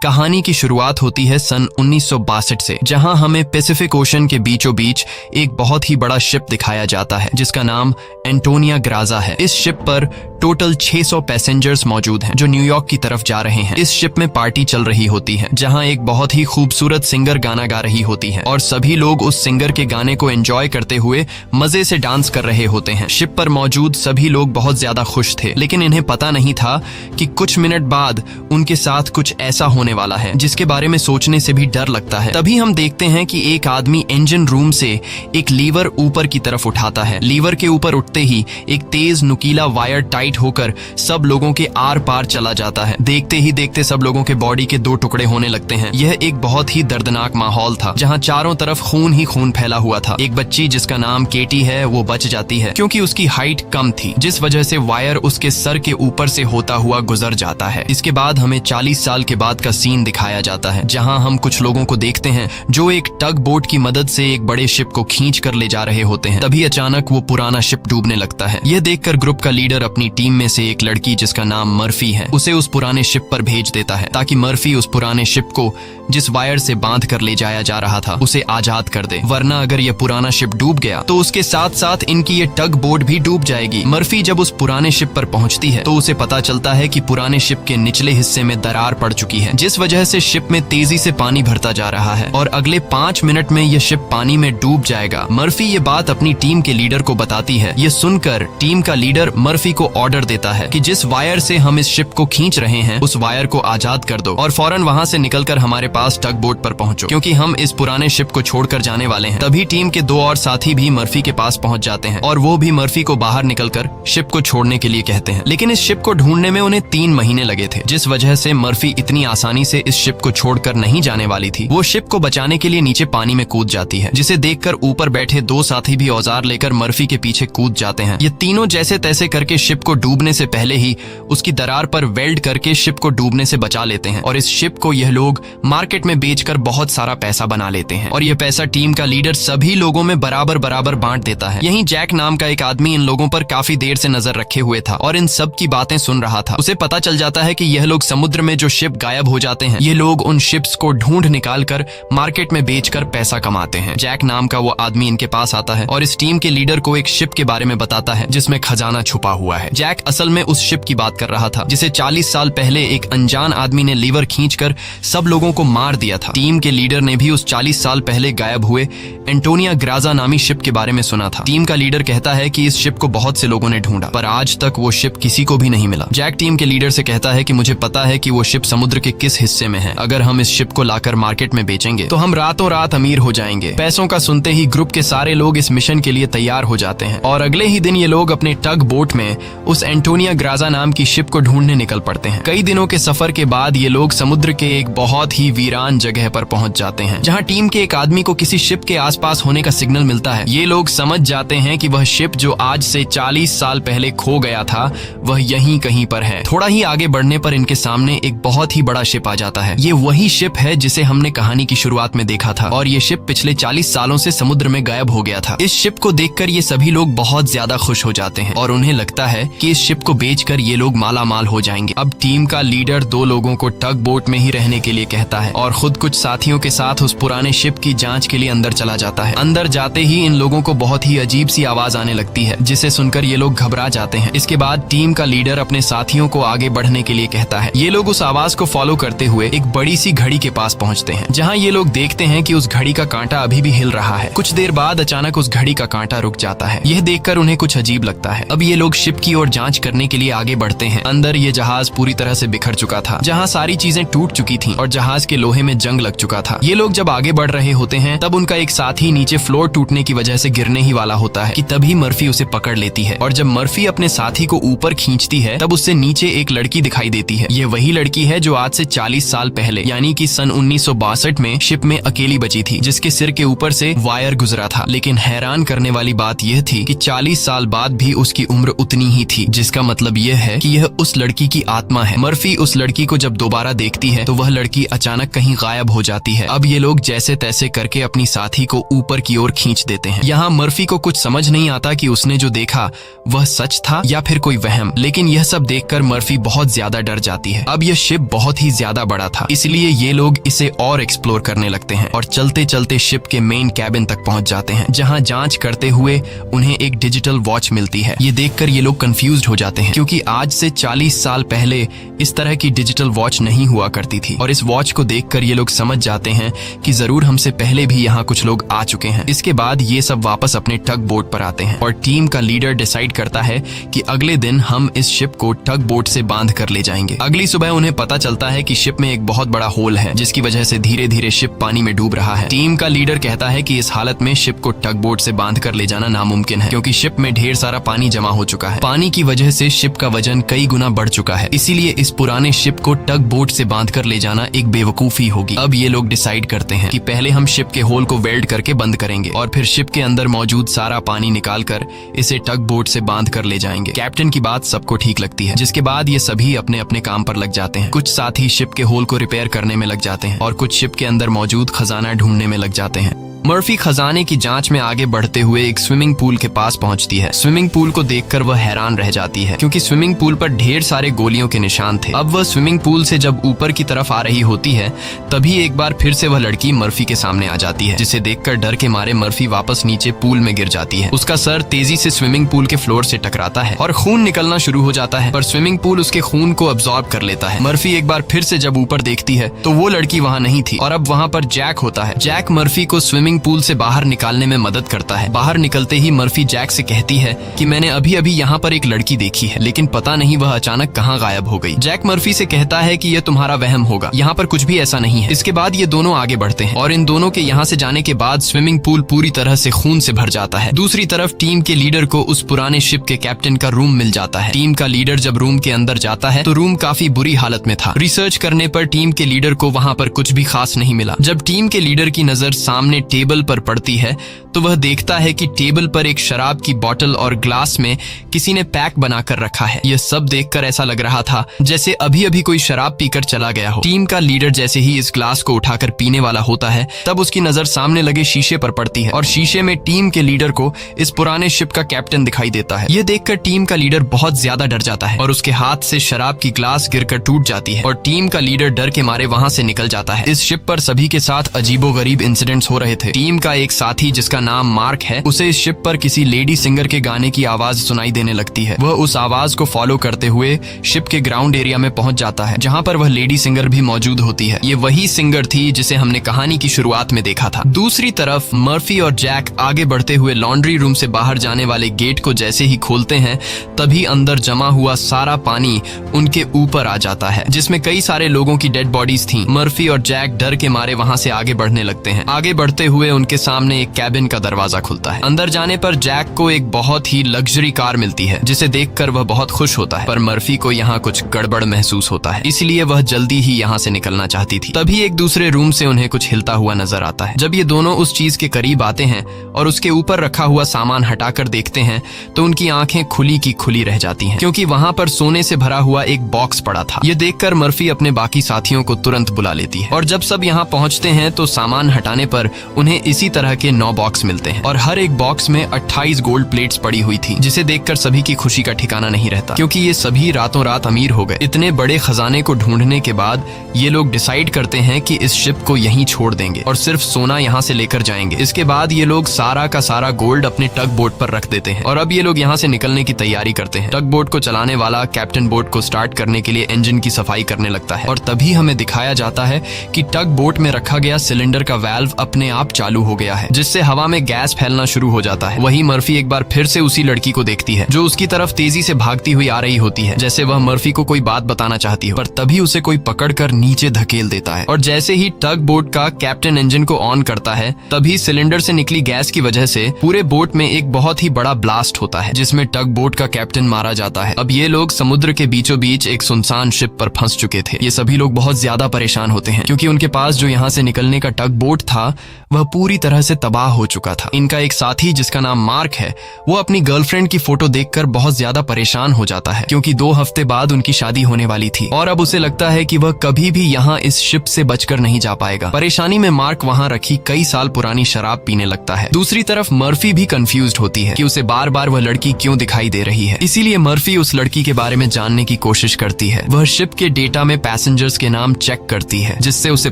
कहानी की शुरुआत होती है सन 1962 से, जहां हमें पैसिफिक ओशन के बीचों बीच एक बहुत ही बड़ा शिप दिखाया जाता है जिसका नाम एंटोनिया ग्राजा है। इस शिप पर टोटल 600 पैसेंजर्स मौजूद हैं जो न्यूयॉर्क की तरफ जा रहे हैं। इस शिप में पार्टी चल रही होती है जहां एक बहुत ही खूबसूरत सिंगर गाना गा रही होती है और सभी लोग उस सिंगर के गाने को एंजॉय करते हुए मजे से डांस कर रहे होते हैं। शिप पर मौजूद सभी लोग बहुत ज्यादा खुश थे, लेकिन इन्हें पता नहीं था कि कुछ मिनट बाद उनके साथ कुछ ऐसा होने वाला है जिसके बारे में सोचने से भी डर लगता है। तभी हम देखते हैं कि एक आदमी इंजन रूम से एक लीवर ऊपर की तरफ उठाता है। लीवर के ऊपर उठते ही एक तेज नुकीला वायर टाइट होकर सब लोगों के आर पार चला जाता है। देखते ही देखते सब लोगों के बॉडी के 2 टुकड़े होने लगते हैं। यह एक बहुत ही दर्दनाक माहौल था जहां चारों तरफ खून ही खून फैला हुआ था। एक बच्ची जिसका नाम केटी है वो बच जाती है क्योंकि उसकी हाइट कम थी, जिस वजह से वायर उसके सर के ऊपर से होता हुआ गुजर जाता है। इसके बाद हमें 40 साल के बाद का सीन दिखाया जाता है जहां हम कुछ लोगों को देखते हैं जो एक टग बोट की मदद से एक बड़े शिप को खींच कर ले जा रहे होते हैं। तभी अचानक वो पुराना शिप डूबने लगता है। यह देखकर ग्रुप का लीडर अपनी टीम में से एक लड़की जिसका नाम मर्फी है उसे उस पुराने शिप पर भेज देता है ताकि मर्फी उस पुराने शिप को जिस वायर से बांध कर ले जाया जा रहा था उसे आजाद कर दे, वरना अगर यह पुराना शिप डूब गया तो उसके साथ साथ इनकी ये टग बोट भी डूब जाएगी। मर्फी जब उस पुराने शिप पर पहुंचती है तो उसे पता चलता है कि पुराने शिप के निचले हिस्से में दरार पड़ चुकी है, जिस वजह से शिप में तेजी से पानी भरता जा रहा है और अगले 5 मिनट में यह शिप पानी में डूब जाएगा। मर्फी ये बात अपनी टीम के लीडर को बताती है। ये सुनकर टीम का लीडर मर्फी को ऑर्डर देता है कि जिस वायर से हम इस शिप को खींच रहे हैं उस वायर को आजाद कर दो और फौरन वहां से निकलकर हमारे पास टग बोट पर पहुंचो, क्योंकि हम इस पुराने शिप को छोड़कर जाने वाले हैं। तभी टीम के 2 और साथी भी मर्फी के पास पहुंच जाते हैं और वो भी मर्फी को बाहर निकलकर शिप को छोड़ने के लिए कहते हैं, लेकिन इस शिप को ढूंढने में उन्हें 3 महीने लगे थे, जिस वजह से मर्फी इतनी आसानी से इस शिप को छोड़कर नहीं जाने वाली थी। वो शिप को बचाने के लिए नीचे पानी में कूद जाती है, जिसे देखकर ऊपर बैठे 2 साथी भी औजार लेकर मर्फी के पीछे कूद जाते हैं। ये तीनों जैसे तैसे करके शिप को डूबने से पहले ही उसकी दरार पर वेल्ड करके शिप को डूबने से बचा लेते हैं और इस शिप को यह लोग मार्केट में बेचकर बहुत सारा पैसा बना लेते हैं और यह पैसा टीम का लीडर सभी लोगों में बराबर बराबर बांट देता है। यहीं जैक नाम का एक आदमी इन लोगों पर काफी देर से नजर रखे हुए था और इन सब की बातें सुन रहा था। उसे पता चल जाता है कि यह लोग समुद्र में जो शिप गायब हो जाते हैं ये लोग उन शिप्स को ढूंढ निकाल कर मार्केट में बेचकर पैसा कमाते हैं। जैक नाम का वो आदमी इनके पास आता है और इस टीम के लीडर को एक शिप के बारे में बताता है जिसमें खजाना छुपा हुआ है। जैक असल में उस शिप की बात कर रहा था जिसे 40 साल पहले एक अनजान आदमी ने लीवर खींचकर सब लोगों को मार दिया था। टीम के लीडर ने भी उस 40 साल पहले गायब हुए एंटोनिया ग्राजा नामी शिप के बारे में सुना था। टीम का लीडर कहता है कि इस शिप को बहुत से लोगों ने ढूंढा पर आज तक वो शिप किसी को भी नहीं मिला। जैक टीम के लीडर से कहता है कि मुझे पता है कि वो शिप समुद्र के किस हिस्से में है। अगर हम इस शिप को लाकर मार्केट में बेचेंगे तो हम रातों रात अमीर हो जाएंगे। पैसों का सुनते ही ग्रुप के सारे लोग इस मिशन के लिए तैयार हो जाते हैं और अगले ही दिन ये लोग अपने टग बोट में उस एंटोनिया ग्राजा नाम की शिप को ढूंढने निकल पड़ते हैं। कई दिनों के सफर के बाद ये लोग समुद्र के एक बहुत ही वीरान जगह पर पहुंच जाते हैं जहां टीम के एक आदमी को किसी शिप के आसपास होने का सिग्नल मिलता है। ये लोग समझ जाते हैं कि वह शिप जो आज से 40 साल पहले खो गया था वह यहीं कहीं पर है। थोड़ा ही आगे बढ़ने पर इनके सामने एक बहुत ही बड़ा शिप आ जाता है। ये वही शिप है जिसे हमने कहानी की शुरुआत में देखा था और ये शिप पिछले 40 सालों से समुद्र में गायब हो गया था। इस शिप को देखकर ये सभी लोग बहुत ज्यादा खुश हो जाते हैं और उन्हें लगता है कि इस शिप को बेचकर ये लोग माला माल हो जाएंगे। अब टीम का लीडर 2 लोगों को टग बोट में ही रहने के लिए कहता है और खुद कुछ साथियों के साथ उस पुराने शिप की जांच के लिए अंदर चला जाता है। अंदर जाते ही इन लोगों को बहुत ही अजीब सी आवाज आने लगती है जिसे सुनकर ये लोग घबरा जाते हैं। इसके बाद टीम का लीडर अपने साथियों को आगे बढ़ने के लिए कहता है। ये लोग उस आवाज को फॉलो करते हुए एक बड़ी सी घड़ी के पास पहुंचते हैं जहां ये लोग देखते हैं कि उस घड़ी का कांटा अभी भी हिल रहा है। कुछ देर बाद अचानक उस घड़ी का कांटा रुक जाता है। यह देखकर उन्हें कुछ अजीब लगता है। अब ये लोग शिप की ओर जांच करने के लिए आगे बढ़ते हैं। अंदर ये जहाज पूरी तरह से बिखर चुका था, जहां सारी चीजें टूट चुकी थीं और जहाज के लोहे में जंग लग चुका था। ये लोग जब आगे बढ़ रहे होते हैं तब उनका एक साथी नीचे फ्लोर टूटने की वजह से गिरने ही वाला होता है कि तभी मर्फी उसे पकड़ लेती है और जब मर्फी अपने साथी को ऊपर खींचती है तब उससे नीचे एक लड़की दिखाई देती है। ये वही लड़की है जो आज से 40 साल पहले यानी कि सन 1962 में शिप में अकेली बची थी, जिसके सिर के ऊपर से वायर गुजरा था। लेकिन हैरान करने वाली बात यह थी कि 40 साल बाद भी उसकी उम्र उतनी ही थी, जिसका मतलब यह है कि यह उस लड़की की आत्मा है। मर्फी उस लड़की को जब दोबारा देखती है तो वह लड़की अचानक कहीं गायब हो जाती है। अब ये लोग जैसे तैसे करके अपनी साथी को ऊपर की ओर खींच देते हैं। यहाँ मर्फी को कुछ समझ नहीं आता कि उसने जो देखा वह सच था या फिर कोई वहम, लेकिन यह सब देखकर मर्फी बहुत ज्यादा डर जाती है। अब यह शिप बहुत ही ज्यादा ज्यादा बड़ा था, इसलिए ये लोग इसे और एक्सप्लोर करने लगते हैं और चलते चलते शिप के मेन कैबिन तक पहुंच जाते हैं, जहां जांच करते हुए उन्हें एक डिजिटल वॉच मिलती है। ये देखकर ये लोग कंफ्यूज्ड हो जाते हैं, क्योंकि आज से 40 साल पहले इस तरह की डिजिटल वॉच नहीं हुआ करती थी। और इस वॉच को देखकर ये लोग समझ जाते हैं कि जरूर हमसे पहले भी यहाँ कुछ लोग आ चुके हैं। इसके बाद ये सब वापस अपने टग बोट पर आते हैं और टीम का लीडर डिसाइड करता है कि अगले दिन हम इस शिप को टग बोट से बांध कर ले जाएंगे। अगली सुबह उन्हें पता चलता है कि शिप में एक बहुत बड़ा होल है, जिसकी वजह से धीरे धीरे शिप पानी में डूब रहा है। टीम का लीडर कहता है कि इस हालत में शिप को टग बोट से बांध कर ले जाना नामुमकिन है, क्योंकि शिप में ढेर सारा पानी जमा हो चुका है। पानी की वजह से शिप का वजन कई गुना बढ़ चुका है, इसीलिए इस पुराने शिप को टग बोट से बांध कर ले जाना एक बेवकूफी होगी। अब ये लोग डिसाइड करते हैं कि पहले हम शिप के होल को वेल्ड करके बंद करेंगे और फिर शिप के अंदर मौजूद सारा पानी निकाल कर इसे टग बोट से बांध कर ले जाएंगे। कैप्टन की बात सबको ठीक लगती है, जिसके बाद ये सभी अपने अपने काम पर लग जाते हैं। कुछ साथी शिप के होल को रिपेयर करने में लग जाते हैं और कुछ शिप के अंदर मौजूद खजाना ढूंढने में लग जाते हैं। मर्फी खजाने की जांच में आगे बढ़ते हुए एक स्विमिंग पूल के पास पहुंचती है। स्विमिंग पूल को देखकर वह हैरान रह जाती है, क्योंकि स्विमिंग पूल पर ढेर सारे गोलियों के निशान थे। अब वह स्विमिंग पूल से जब ऊपर की तरफ आ रही होती है, तभी एक बार फिर से वह लड़की मर्फी के सामने आ जाती है, जिसे देखकर डर के मारे मर्फी वापस नीचे पूल में गिर जाती है। उसका सर तेजी से स्विमिंग पूल के फ्लोर से टकराता है और खून निकलना शुरू हो जाता है, पर स्विमिंग पूल उसके खून को अब्सॉर्ब कर लेता है। मर्फी एक बार फिर से जब ऊपर देखती है तो वो लड़की वहाँ नहीं थी और अब वहाँ पर जैक होता है। जैक मर्फी को स्विमिंग पूल से बाहर निकालने में मदद करता है। बाहर निकलते ही मर्फी जैक से कहती है कि मैंने अभी अभी यहाँ पर एक लड़की देखी है, लेकिन पता नहीं वह अचानक कहाँ गायब हो गई। जैक मर्फी से कहता है कि यह तुम्हारा वहम होगा, यहाँ पर कुछ भी ऐसा नहीं है। इसके बाद ये दोनों आगे बढ़ते हैं और इन दोनों के यहाँ से जाने के बाद स्विमिंग पूल पूरी तरह से खून से भर जाता है। दूसरी तरफ टीम के लीडर को उस पुराने शिप के कैप्टन का रूम मिल जाता है। टीम का लीडर जब रूम के अंदर जाता है तो रूम काफी बुरी हालत में था। रिसर्च करने पर टीम के लीडर को वहाँ पर कुछ भी खास नहीं मिला। जब टीम के लीडर की नजर सामने टेबल पर पड़ती है तो वह देखता है कि टेबल पर एक शराब की बोतल और ग्लास में किसी ने पैक बनाकर रखा है। यह सब देखकर ऐसा लग रहा था जैसे अभी अभी कोई शराब पीकर चला गया हो। टीम का लीडर जैसे ही इस ग्लास को उठाकर पीने वाला होता है, तब उसकी नजर सामने लगे शीशे पर पड़ती है और शीशे में टीम के लीडर को इस पुराने शिप का कैप्टन दिखाई देता है। यह देखकर टीम का लीडर बहुत ज्यादा डर जाता है और उसके हाथ से शराब की ग्लास गिरकर टूट जाती है और टीम का लीडर डर के मारे वहां से निकल जाता है। इस शिप पर सभी के साथ अजीबोगरीब इंसिडेंट्स हो रहे थे। टीम का एक साथी जिसका नाम मार्क है, उसे इस शिप पर किसी लेडी सिंगर के गाने की आवाज सुनाई देने लगती है। वह उस आवाज को फॉलो करते हुए शिप के ग्राउंड एरिया में पहुंच जाता है, जहां पर वह लेडी सिंगर भी मौजूद होती है। ये वही सिंगर थी जिसे हमने कहानी की शुरुआत में देखा था। दूसरी तरफ मर्फी और जैक आगे बढ़ते हुए लॉन्ड्री रूम से बाहर जाने वाले गेट को जैसे ही खोलते हैं, तभी अंदर जमा हुआ सारा पानी उनके ऊपर आ जाता है, जिसमें कई सारे लोगों की डेड बॉडीज थी। मर्फी और जैक डर के मारे वहां से आगे बढ़ने लगते हैं। आगे बढ़ते हुए उनके सामने एक कैबिन का दरवाजा खुलता है। अंदर जाने पर जैक को एक बहुत ही लग्जरी कार मिलती है, जिसे देखकर वह बहुत खुश होता है, पर मर्फी को यहाँ कुछ गड़बड़ महसूस होता है, इसलिए वह जल्दी ही यहाँ से निकलना चाहती थी। तभी एक दूसरे रूम से उन्हें कुछ हिलता हुआ नजर आता है। जब ये दोनों उस चीज के करीब आते हैं और उसके ऊपर रखा हुआ सामान हटाकर देखते हैं, तो उनकी आंखें खुली की खुली रह जाती हैं, क्योंकि वहां पर सोने से भरा हुआ एक बॉक्स पड़ा था। ये देखकर मर्फी अपने बाकी साथियों को तुरंत बुला लेती है और जब सब यहाँ पहुंचते हैं तो सामान हटाने पर उन्हें इसी तरह के 9 बॉक्स मिलते हैं और हर एक बॉक्स में 28 गोल्ड प्लेट्स पड़ी हुई थी, जिसे देखकर सभी की खुशी का ठिकाना नहीं रहता, क्योंकि ये सभी रातों रात अमीर हो गए। इतने बड़े खजाने को ढूंढने के बाद ये लोग डिसाइड करते हैं कि इस शिप को यहीं छोड़ देंगे और सिर्फ सोना यहाँ से लेकर जाएंगे। इसके बाद ये लोग सारा का सारा गोल्ड अपने टग बोट पर रख देते हैं और अब ये लोग यहाँ से निकलने की तैयारी करते हैं। टग बोट को चलाने वाला कैप्टन बोट को स्टार्ट करने के लिए इंजन की सफाई करने लगता है और तभी हमें दिखाया जाता है कि टग बोट में रखा गया सिलेंडर का वाल्व अपने आप चालू हो गया है, जिससे हवा में गैस फैलना शुरू हो जाता है। वही मर्फी एक बार फिर से उसी लड़की को देखती है जो उसकी तरफ तेजी से भागती हुई आ रही होती है, जैसे वह मर्फी को कोई बात बताना चाहती हो, पर तभी उसे कोई पकड़कर नीचे धकेल देता है और जैसे ही टग बोट का कैप्टन इंजन को ऑन करता है, तभी सिलेंडर से निकली गैस की वजह से पूरे बोट में एक बहुत ही बड़ा ब्लास्ट होता है, जिसमें टग बोट का कैप्टन मारा जाता है। अब ये लोग समुद्र के बीचों बीच एक सुनसान शिप पर फंस चुके थे। ये सभी लोग बहुत ज्यादा परेशान होते हैं, क्योंकि उनके पास जो यहाँ से निकलने का टग बोट था वह वह पूरी तरह से तबाह हो चुका था। इनका एक साथी जिसका नाम मार्क है, वो अपनी गर्लफ्रेंड की फोटो देखकर बहुत ज्यादा परेशान हो जाता है, क्योंकि 2 हफ्ते बाद उनकी शादी होने वाली थी और अब उसे लगता है कि वह कभी भी यहाँ इस शिप से बचकर नहीं जा पाएगा। परेशानी में मार्क वहाँ रखी कई साल पुरानी शराब पीने लगता है। दूसरी तरफ मर्फी भी कंफ्यूज्ड होती है कि उसे बार बार वह लड़की क्यों दिखाई दे रही है। इसीलिए मर्फी उस लड़की के बारे में जानने की कोशिश करती है। वह शिप के डेटा में पैसेंजर्स के नाम चेक करती है, जिससे उसे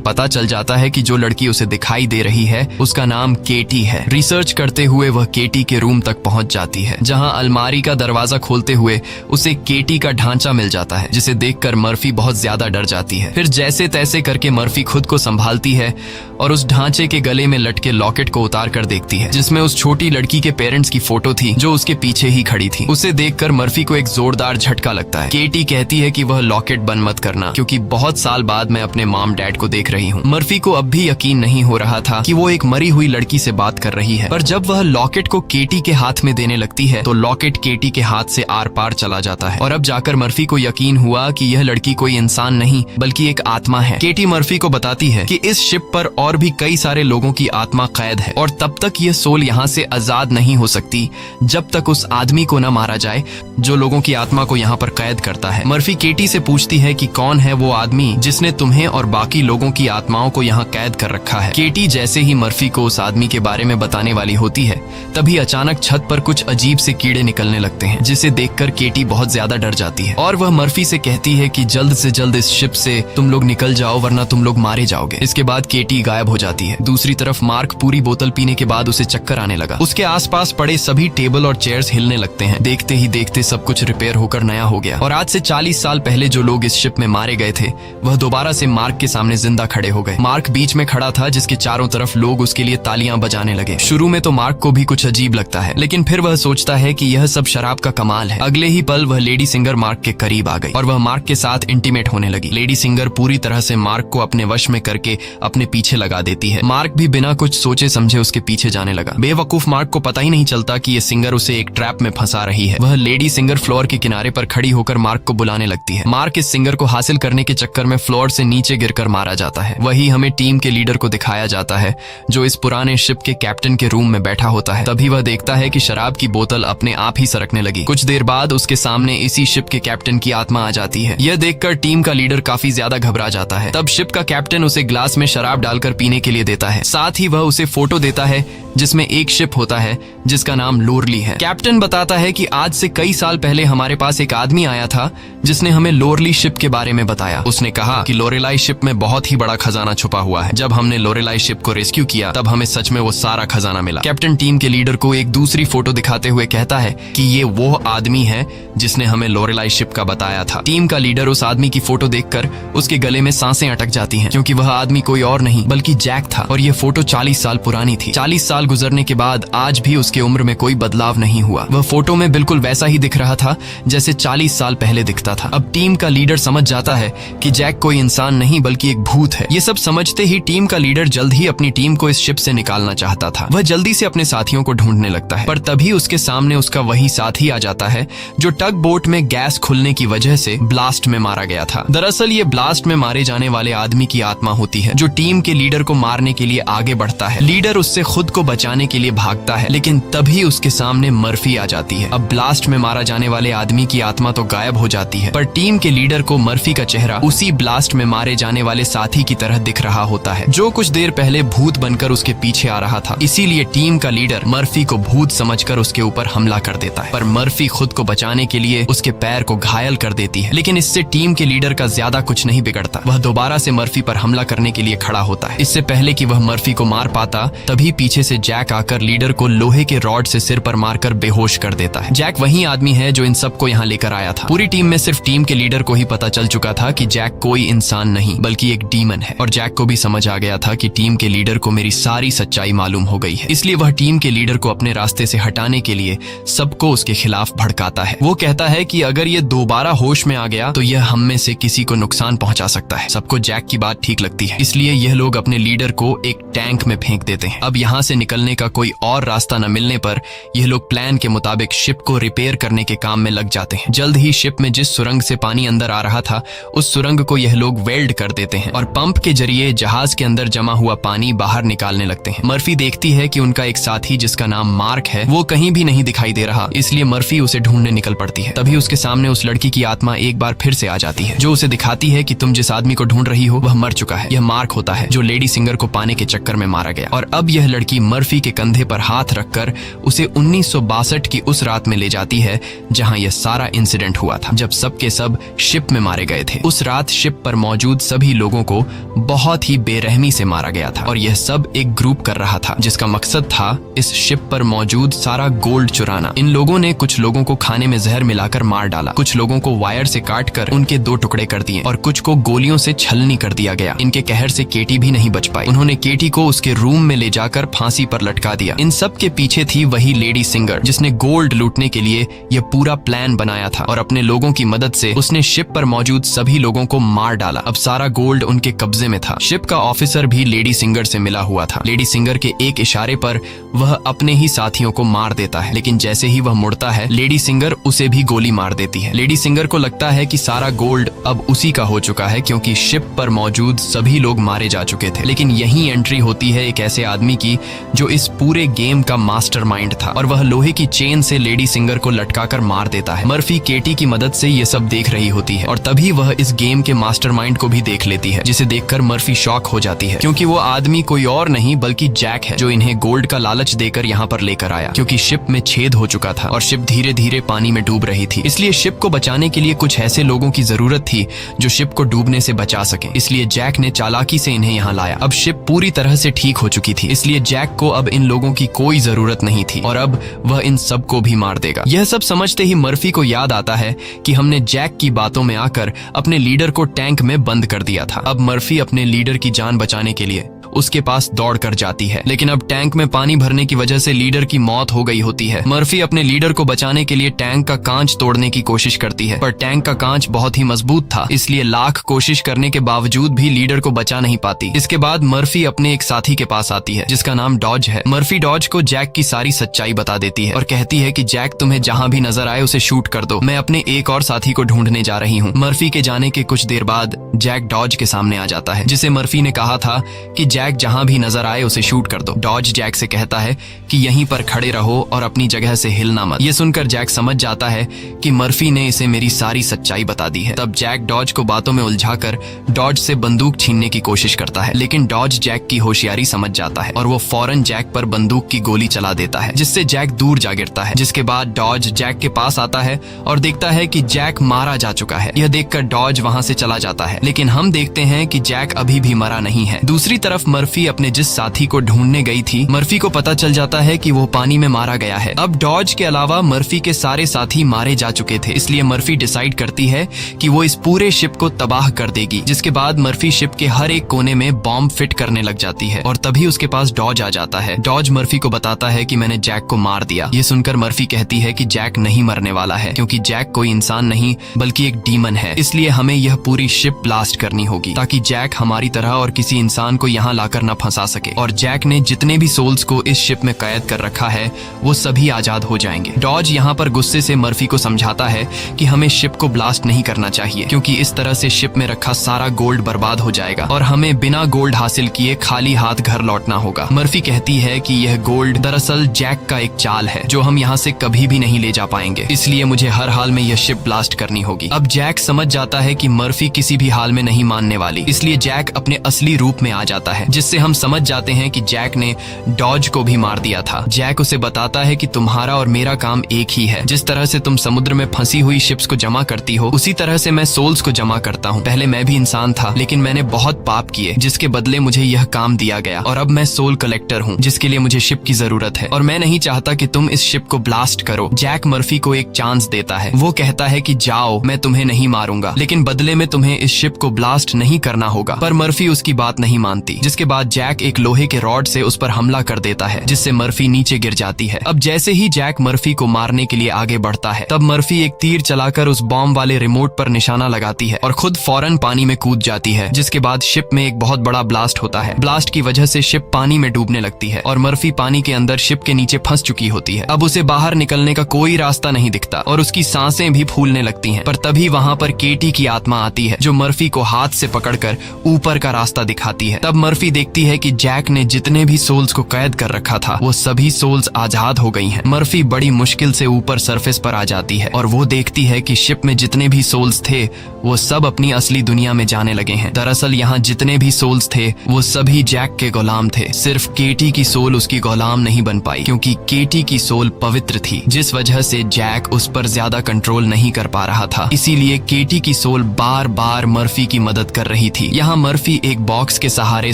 पता चल जाता है कि जो लड़की उसे दिखाई दे रही है उसका नाम केटी है। रिसर्च करते हुए वह केटी के रूम तक पहुंच जाती है, जहां अलमारी का दरवाजा खोलते हुए उसे केटी का ढांचा मिल जाता है, जिसे देखकर मर्फी बहुत ज्यादा डर जाती है। फिर जैसे तैसे करके मर्फी खुद को संभालती है और उस ढांचे के गले में लटके लॉकेट को उतार कर देखती है, जिसमें उस छोटी लड़की के पेरेंट्स की फोटो थी जो उसके पीछे ही खड़ी थी। उसे देखकर मर्फी को एक जोरदार झटका लगता है। केटी कहती है कि वह लॉकेट बंद मत करना, क्योंकि बहुत साल बाद मैं अपने मॉम डैड को देख रही हूँ। मर्फी को अब भी यकीन नहीं हो रहा था कि वो एक मरी हुई लड़की से बात कर रही है, पर जब वह लॉकेट को केटी के हाथ में देने लगती है तो लॉकेट केटी के हाथ से आर पार चला जाता है और अब जाकर मर्फी को यकीन हुआ कि यह लड़की कोई इंसान नहीं बल्कि एक आत्मा है। केटी मर्फी को बताती है कि इस शिप पर और भी कई सारे लोगों की आत्मा कैद है और तब तक यह सोल यहाँ से आजाद नहीं हो सकती जब तक उस आदमी को न मारा जाए जो लोगों की आत्मा को यहाँ पर कैद करता है। मर्फी केटी से पूछती है कि कौन है वो आदमी जिसने तुम्हें और बाकी लोगों की आत्माओं को यहाँ कैद कर रखा है। केटी जैसे ही मर्फी को उस आदमी के बारे में बताने वाली होती है, तभी अचानक छत पर कुछ अजीब से कीड़े निकलने लगते हैं, जिसे देखकर केटी बहुत ज्यादा डर जाती है और वह मर्फी से कहती है कि जल्द से जल्द इस शिप से तुम लोग निकल जाओ वरना तुम लोग मारे जाओगे। इसके बाद केटी गायब हो जाती है। दूसरी तरफ मार्क पूरी बोतल पीने के बाद उसे चक्कर आने लगा। उसके आसपास पड़े सभी टेबल और चेयर्स हिलने लगते हैं। देखते ही देखते सब कुछ रिपेयर होकर नया हो गया और आज से 40 साल पहले जो लोग इस शिप में मारे गए थे वह दोबारा से मार्क के सामने जिंदा खड़े हो गए। मार्क बीच में खड़ा था, जिसके चारों तरफ लोग उसके लिए तालियां बजाने लगे। शुरू में तो मार्क को भी कुछ अजीब लगता है, लेकिन फिर वह सोचता है कि यह सब शराब का कमाल है। अगले ही पल वह लेडी सिंगर मार्क के करीब आ गई और वह मार्क के साथ इंटीमेट होने लगी। लेडी सिंगर पूरी तरह से मार्क को अपने वश में करके अपने पीछे लगा देती है। मार्क भी बिना कुछ सोचे समझे उसके पीछे जाने लगा। बेवकूफ मार्क को पता ही नहीं चलता कि ये सिंगर उसे एक ट्रैप में फंसा रही है। वह लेडी सिंगर फ्लोर के किनारे पर खड़ी होकर मार्क को बुलाने लगती है। मार्क इस सिंगर को हासिल करने के चक्कर में फ्लोर से नीचे गिरकर मारा जाता है। वही हमें टीम के लीडर को दिखाया जाता है, जो इस पुराने शिप के कैप्टन के रूम में बैठा होता है। तभी वह देखता है कि शराब की बोतल अपने आप ही सरकने लगी। कुछ देर बाद उसके सामने इसी शिप के कैप्टन की आत्मा आ जाती है। यह देखकर टीम का लीडर काफी ज्यादा घबरा जाता है। तब शिप का कैप्टन उसे ग्लास में शराब डालकर पीने के लिए देता है। साथ ही वह उसे फोटो देता है जिसमें एक शिप होता है जिसका नाम लोरली है। कैप्टन बताता है कि आज से कई साल पहले हमारे पास एक आदमी आया था जिसने हमें लोरली शिप के बारे में बताया। उसने कहा कि लोरेलाई शिप में बहुत ही बड़ा खजाना छुपा हुआ है। जब हमने लोरेलाई शिप को रेस्क्यू किया तब हमें सच में वो सारा खजाना मिला। कैप्टन टीम के लीडर को एक दूसरी फोटो दिखाते हुए कहता है कि ये वो आदमी है जिसने हमें लोरेलाई शिप का बताया था। टीम का लीडर उस आदमी की फोटो देखकर उसके गले में सांसें अटक जाती हैं, क्योंकि वह आदमी कोई और नहीं बल्कि जैक था और यह फोटो 40 साल पुरानी थी। 40 साल गुजरने के बाद आज भी उसके उम्र में कोई बदलाव नहीं हुआ। वह फोटो में बिल्कुल वैसा ही दिख रहा था जैसे 40 साल पहले दिखता था। अब टीम का लीडर समझ जाता है कि जैक कोई इंसान नहीं बल्कि एक भूत है। ये सब समझते ही टीम का लीडर जल्द ही अपनी टीम को इस शिप से निकालना चाहता था। वह जल्दी से अपने साथियों को ढूंढने लगता है, पर तभी उसके सामने उसका वही साथी आ जाता है जो टग बोट में गैस खुलने की वजह से ब्लास्ट में मारा गया था। दरअसल ये ब्लास्ट में मारे जाने वाले आदमी की आत्मा होती है, जो टीम के लीडर को मारने के लिए आगे बढ़ता है। लीडर उससे खुद को बचाने के लिए भागता है, लेकिन तभी उसके सामने मर्फी आ जाती है। अब ब्लास्ट में मारा जाने वाले आदमी की आत्मा तो गायब हो जाती है, पर टीम के लीडर को मर्फी का चेहरा उसी ब्लास्ट में मारे जाने वाले साथी की तरह दिख रहा होता है, जो कुछ देर पहले भूत बनकर उसके पीछे आ रहा था। इसीलिए टीम का लीडर मर्फी को भूत समझकर उसके ऊपर हमला कर देता है, पर मर्फी खुद को बचाने के लिए उसके पैर को घायल कर देती है। लेकिन इससे टीम के लीडर का ज्यादा कुछ नहीं बिगड़ता। वह दोबारा से मर्फी पर हमला करने के लिए खड़ा होता है। इससे पहले कि वह मर्फी को मार पाता, तभी पीछे से जैक आकर लीडर को लोहे के रॉड से सिर पर मारकर बेहोश कर देता है। जैक वही आदमी है जो इन सबको यहाँ लेकर आया था। पूरी टीम में सिर्फ टीम के लीडर को ही पता चल चुका था कि जैक कोई इंसान नहीं बल्कि एक डीमन है, और जैक को भी समझ आ गया था कि टीम के लीडर को मेरी सारी सच्चाई मालूम हो गई है। इसलिए वह टीम के लीडर को अपने रास्ते से हटाने के लिए सबको उसके खिलाफ भड़काता है। वो कहता है कि अगर ये दोबारा होश में आ गया तो यह हम में से किसी को नुकसान पहुंचा सकता है। सबको जैक की बात ठीक लगती है, इसलिए यह लोग अपने लीडर को एक टैंक में फेंक देते हैं। अब यहाँ से निकलने का कोई और रास्ता न मिलने पर यह लोग प्लान के मुताबिक शिप को रिपेयर करने के काम में लग जाते हैं। जल्द ही शिप में जिस सुरंग से पानी अंदर आ रहा था उस सुरंग को यह लोग वेल्ड कर देते हैं और पंप के जरिए जहाज के अंदर जमा हुआ पानी बाहर निकालने लगते हैं। मर्फी देखती है कि उनका एक साथी जिसका नाम मार्क है वो कहीं भी नहीं दिखाई दे रहा, इसलिए मर्फी उसे ढूंढने निकल पड़ती है। तभी उसके सामने उस लड़की की आत्मा एक बार फिर से आ जाती है जो उसे दिखाती है कि तुम जिस आदमी को ढूंढ रही हो वह मर चुका है। यह मार्क होता है जो लेडी सिंगर को पाने के चक्कर में मारा गया। और अब यह लड़की मर्फी के कंधे पर हाथ रखकर उसे 1962 की उस रात में ले जाती है जहां यह सारा इंसिडेंट हुआ था, जब सबके सब शिप में मारे गए थे। उस रात शिप पर मौजूद सभी लोगों को बहुत ही बेरहमी से मारा गया था और यह सब एक ग्रुप कर रहा था जिसका मकसद था इस शिप पर मौजूद सारा गोल्ड चुराना। इन लोगों ने कुछ लोगों को खाने में जहर मिलाकर मार डाला, कुछ लोगों को वायर से काटकर उनके 2 टुकड़े कर दिए और कुछ को गोलियों से छलनी कर दिया गया। इनके कहर से केटी भी नहीं बच पाई। उन्होंने केटी को उसके रूम में ले जाकर फांसी पर लटका दिया। इन सब के पीछे थी वही लेडी सिंगर जिसने गोल्ड लूटने के लिए यह पूरा प्लान बनाया था और अपने लोगों की मदद से उसने शिप पर मौजूद सभी लोगों को मार डाला। अब सारा गोल्ड उनके कब्जे में था। शिप का ऑफिसर भी लेडी सिंगर से मिला हुआ था। लेडी सिंगर के एक इशारे पर वह अपने ही साथियों को मार देता है, लेकिन जैसे ही वह मुड़ता है लेडी सिंगर उसे भी गोली मार देती है। लेडी सिंगर को लगता है कि सारा गोल्ड अब उसी का हो चुका है क्योंकि शिप पर मौजूद सभी लोग मारे जा चुके थे। लेकिन यही एंट्री होती है एक ऐसे आदमी की जो इस पूरे गेम का मास्टरमाइंड था और वह लोहे की चेन से लेडी सिंगर को लटकाकर मार देता है। मर्फी केटी की मदद से ये सब देख रही होती है और तभी वह इस गेम के मास्टरमाइंड को भी देख लेती है, जिसे देखकर मर्फी शॉक हो जाती है क्योंकि वो आदमी कोई और नहीं बल्कि जैक है जो इन्हें गोल्ड का लालच देकर यहाँ पर लेकर आया। क्योंकि शिप में छेद हो चुका था और शिप धीरे धीरे पानी में डूब रही थी, इसलिए शिप को बचाने के लिए कुछ ऐसे लोगों की जरूरत थी जो शिप को डूबने से बचा सके। इसलिए जैक ने चालाकी से इन्हें यहाँ लाया। अब शिप पूरी तरह से ठीक हो चुकी थी, इसलिए जैक को अब इन लोगों की कोई जरूरत नहीं थी और अब वह इन सबको भी मार देगा। यह सब समझते ही मर्फी को याद आता है कि हमने जैक की बातों में आकर अपने लीडर को टैंक में बंद कर दिया था। अब मर्फी अपने लीडर की जान बचाने के लिए उसके पास दौड़ कर जाती है, लेकिन अब टैंक में पानी भरने की वजह से लीडर की मौत हो गई होती है। मर्फी अपने लीडर को बचाने के लिए टैंक का कांच तोड़ने की कोशिश करती है, पर टैंक का कांच बहुत ही मजबूत था, इसलिए लाख कोशिश करने के बावजूद भी लीडर को बचा नहीं पाती। इसके बाद मर्फी अपने एक साथी के पास आती है जिसका नाम डॉज है। मर्फी डॉज को जैक की सारी सच्चाई बता देती है और कहती है कि जैक तुम्हें जहां भी नजर आए उसे शूट कर दो, मैं अपने एक और साथी को ढूंढने जा रही हूँ। मर्फी के जाने के कुछ देर बाद जैक डॉज के सामने आ जाता है, जिसे मर्फी ने कहा था कि जैक जहां भी नजर आए उसे शूट कर दो। डॉज जैक से कहता है कि यहीं पर खड़े रहो और अपनी जगह से हिलना मत। ये सुनकर जैक समझ जाता है कि मर्फी ने इसे मेरी सारी सच्चाई बता दी है। तब जैक डॉज को बातों में उलझाकर डॉज से बंदूक छीनने की कोशिश करता है, लेकिन डॉज जैक की होशियारी समझ जाता है और वो फौरन जैक पर बंदूक की गोली चला देता है, जिससे जैक दूर जा गिरता है। जिसके बाद डॉज जैक के पास आता है और देखता है कि जैक मारा जा चुका है। यह देखकर डॉज वहां से चला जाता है, लेकिन हम देखते हैं कि जैक अभी भी मरा नहीं है। दूसरी तरफ मर्फी अपने जिस साथी को ढूंढने गई थी, मर्फी को पता चल जाता है कि वो पानी में मारा गया है। अब डॉज के अलावा मर्फी के सारे साथी मारे जा चुके थे, इसलिए मर्फी डिसाइड करती है कि वो इस पूरे शिप को तबाह कर देगी। जिसके बाद मर्फी शिप के हर एक कोने में बॉम्ब फिट करने लग जाती है और तभी उसके पास डॉज आ जाता है। डॉज मर्फी को बताता है कि मैंने जैक को मार दिया। ये सुनकर मर्फी कहती है कि जैक नहीं मरने वाला है, क्योंकि जैक कोई इंसान नहीं बल्कि एक डीमन है, इसलिए हमें यह पूरी शिप ब्लास्ट करनी होगी ताकि जैक हमारी तरह और किसी इंसान को यहाँ लाकर न फंसा सके। और जैक ने जितने भी सोल्स को इस शिप में कैद कर रखा है वो सभी आजाद हो जाएंगे। डॉज यहाँ पर गुस्से से मर्फी को समझाता है कि हमें शिप को ब्लास्ट नहीं करना चाहिए, क्योंकि इस तरह से शिप में रखा सारा गोल्ड बर्बाद हो जाएगा और हमें बिना गोल्ड हासिल किए खाली हाथ घर लौटना होगा। मर्फी कहती है कि यह गोल्ड दरअसल जैक का एक चाल है जो हम यहाँ से कभी भी नहीं ले जा पाएंगे, इसलिए मुझे हर हाल में यह शिप ब्लास्ट करनी होगी। अब जैक समझ जाता है कि मर्फी किसी भी हाल में नहीं मानने वाली, इसलिए जैक अपने असली रूप में आ जाता है, जिससे हम समझ जाते हैं कि जैक ने डॉज को भी मार दिया था। जैक उसे बताता है कि तुम्हारा और मेरा काम एक ही है, जिस तरह से तुम समुद्र में फंसी हुई शिप्स को जमा करती हो उसी तरह से मैं सोल्स को जमा करता हूँ। पहले मैं भी इंसान था, लेकिन मैंने बहुत पाप किए जिसके बदले मुझे यह काम दिया गया और अब मैं सोल कलेक्टर हूँ, जिसके लिए मुझे शिप की जरूरत है और मैं नहीं चाहता कि तुम इस शिप को ब्लास्ट करो। जैक मर्फी को एक चांस देता है। वो कहता है कि जाओ, मैं तुम्हें नहीं मारूंगा, लेकिन बदले में तुम्हें इस शिप को ब्लास्ट नहीं करना होगा। पर मर्फी उसकी बात नहीं मानती, जिसके जिसके बाद जैक एक लोहे के रॉड से उस पर हमला कर देता है, जिससे मर्फी नीचे गिर जाती है। अब जैसे ही जैक मर्फी को मारने के लिए आगे बढ़ता है, तब मर्फी एक तीर चलाकर उस बॉम्ब वाले रिमोट पर निशाना लगाती है और खुद फौरन पानी में कूद जाती है, जिसके बाद शिप में एक बहुत बड़ा ब्लास्ट होता है। ब्लास्ट की वजह से शिप पानी में डूबने लगती है और मर्फी पानी के अंदर शिप के नीचे फंस चुकी होती है। अब उसे बाहर निकलने का कोई रास्ता नहीं दिखता और उसकी सांसें भी फूलने लगती हैं। पर तभी वहां पर केटी की आत्मा आती है, जो मर्फी को हाथ से पकड़कर ऊपर का रास्ता दिखाती है। तब मर्फी देखती है कि जैक ने जितने भी सोल्स को कैद कर रखा था, वो सभी सोल्स आजाद हो गई हैं। मर्फी बड़ी मुश्किल से ऊपर सरफेस पर आ जाती है और वो देखती है कि शिप में जितने भी सोल्स थे वो सब अपनी असली दुनिया में जाने लगे हैं। दरअसल यहाँ जितने भी सोल्स थे वो सभी जैक के गुलाम थे। सिर्फ केटी की सोल उसकी गुलाम नहीं बन पाई, क्योंकि केटी की सोल पवित्र थी, जिस वजह से जैक उस पर ज्यादा कंट्रोल नहीं कर पा रहा था। इसीलिए केटी की सोल बार बार मर्फी की मदद कर रही थी। यहाँ मर्फी एक बॉक्स के सहारे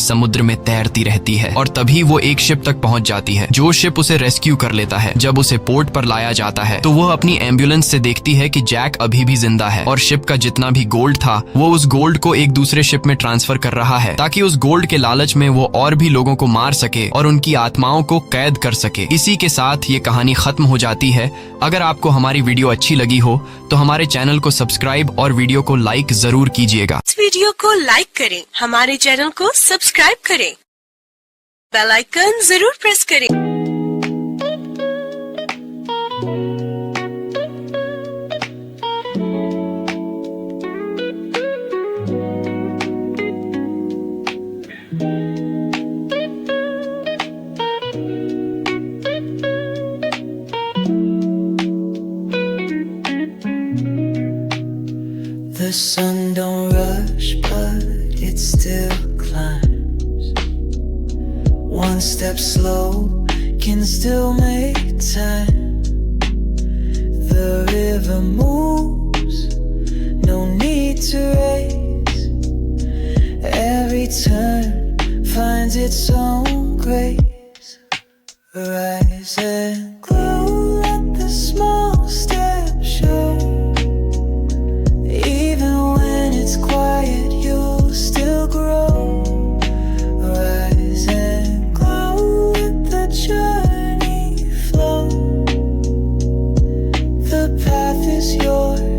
समुद्र में तैरती रहती है और तभी वो एक शिप तक पहुंच जाती है, जो शिप उसे रेस्क्यू कर लेता है। जब उसे पोर्ट पर लाया जाता है तो वह अपनी एम्बुलेंस से देखती है कि जैक अभी भी जिंदा है और शिप का जितना भी गोल्ड था वो उस गोल्ड को एक दूसरे शिप में ट्रांसफर कर रहा है, ताकि उस गोल्ड के लालच में वो और भी लोगों को मार सके और उनकी आत्माओं को कैद कर सके। इसी के साथ ये कहानी खत्म हो जाती है। अगर आपको हमारी वीडियो अच्छी लगी हो तो हमारे चैनल को सब्सक्राइब और वीडियो को लाइक जरूर कीजिएगा। इस वीडियो को लाइक करें, हमारे चैनल को सब्सक्राइब करें, बेल आइकन जरूर प्रेस करें। The sun don't rush, but it still climbs. One step slow can still make time. The river moves, no need to race. Every turn finds its own grace. Rise and glow, let the small steps show. Even when it's quiet, you'll still grow. Rise and glow, let the journey flow. The path is yours.